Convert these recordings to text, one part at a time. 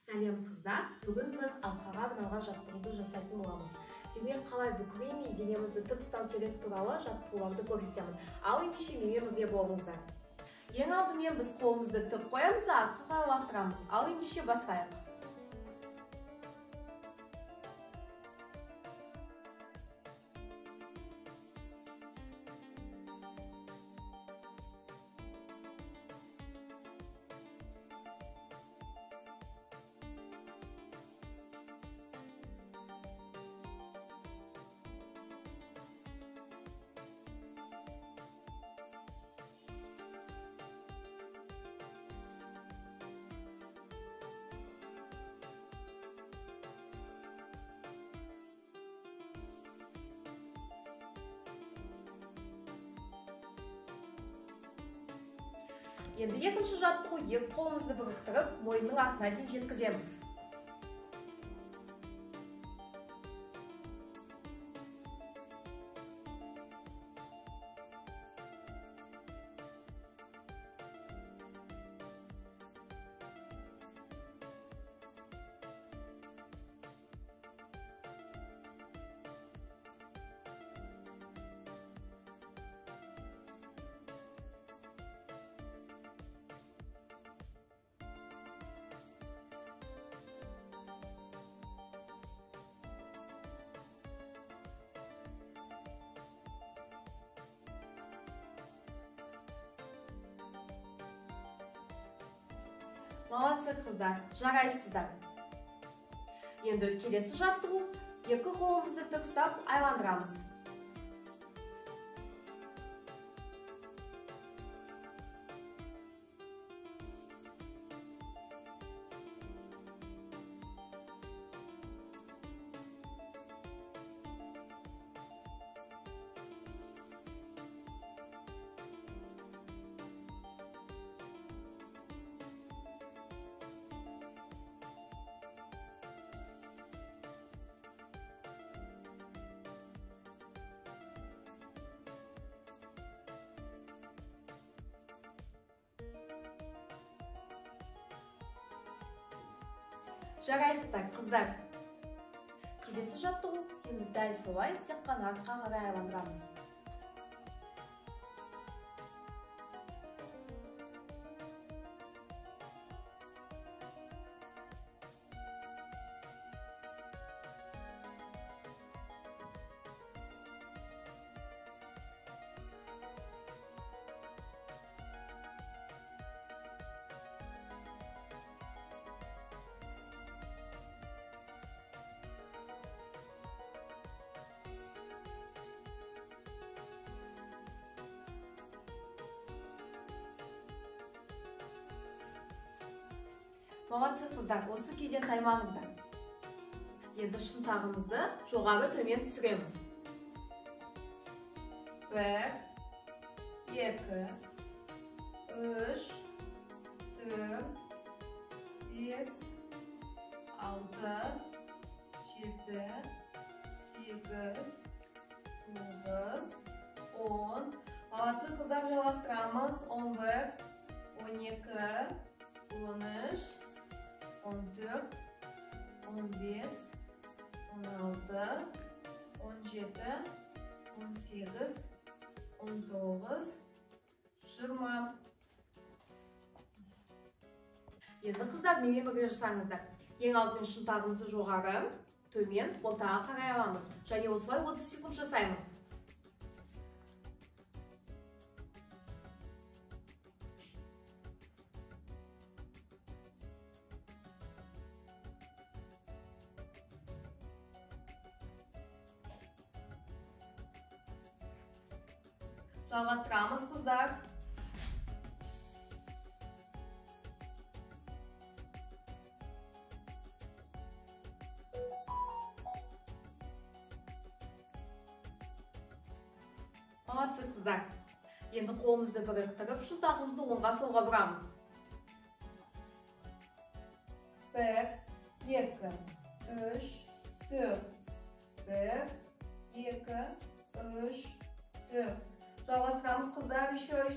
Сәлем қыздар, бүгін біз алқаға арналған жаттығуды жасайтын боламыз. Демек қалай бүкіремей денемізді тік ұстау керек туралы жаттығуларды көрсетемін. Ал ендеше менімен бірге болыңыздар. Ең алдымен біз қолымызды тік қоямыз да артқа лақтырамыз. Ал ендеше бастайық. Енді екінші жаттығу, екі қолымызды біріктіріп, мойынның артына дейін жеткіземіз. Молодцы қыздар, жарайсыздар. Енді келесі жаттығу, екі қолымызды тік ұстап айландырамыз. Жарайсыздар, қыздар. Келесі жаттығу, енді дәл солай тек қана артқа қарай айландырамыз. Молодцы қыздар, осы күйден таймаңыздар. Енді шынтағымызды жоғары төмен түсіреміз. 1, 2, 3, 4, 5, 6, 7, 8, 9, 10. Молодцы қыздар, жалғастырамыз. 11, 12, 13, 14, 15, 16, 17, 18, 19, 20. Енді қыздар, менімен бірге жасаңыздар. Ең алдымен шынтағымызды жоғары, төмен, ортаға қарай аламыз. Және осылай 30 секунд жасаймыз. Жалғастырамыз, қыздар. Молодцы, қыздар. Енді қолымызды біріктіріп, шынтағымызды оңға солға бұрамыз. 1, 2, 3, 4. 1, 2, 3, 4. Жалғастырамыз, қыздар. Еще. 1,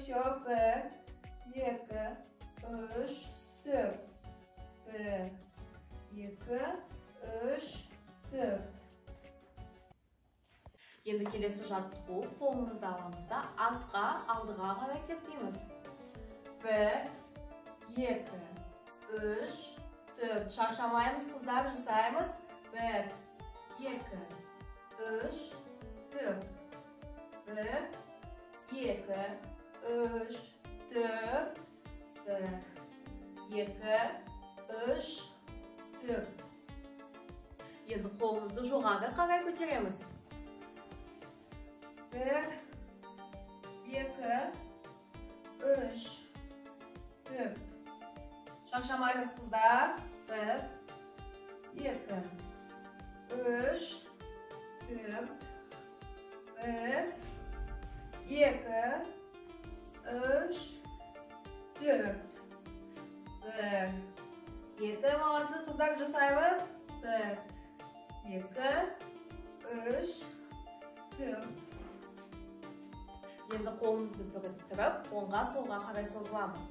2, 3, 4. 1, 4. Енді келесі жаттығу қолымызды аламыз да артқа, алдыға қарай серпейміз. 1, 2, 3, 4. Шаршамаймыз, қыздар, жасаймыз. 1, 2, 3, 4. 1, 2, 3, 4. 1, 2, 3, 4. Енді қолымызды жоғары қарай көтереміз. 1, 2, 3, 4. Шаршамаймыз, қыздар. 1, 2, 3, 4. 1, 2, 3, 4. 1, 2, молодцы, қыздар, жасаймыз. 1, 2, 3, 4. Енді қолымызды біріктіріп, оңға солға қарай созыламыз.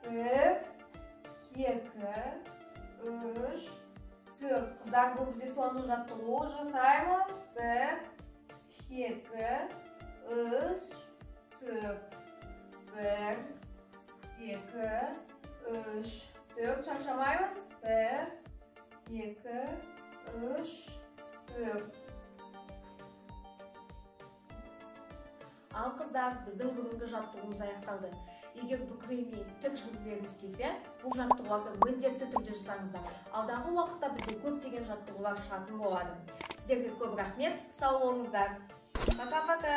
1, 2, 3, 4. Қыздар, бұл бізде соңғы жаттығу, жасаймыз. 1, 2, 3, 4. 1, 2, 3, 4. Шаршамаймыз. 1, 2, 3, 4. Ал қыздар, біздің бүгінгі жаттығуымыз аяқталды. Егер бүкіремей тік жүргілеріңіз келсе, бұл жаттығуларды міндетті түрде жасаңыздар. Алдағы уақытта бізде көптеген жаттығулар шығатын болады. Сіздерге көп рахмет, сау болыңыздар. Пока-пока.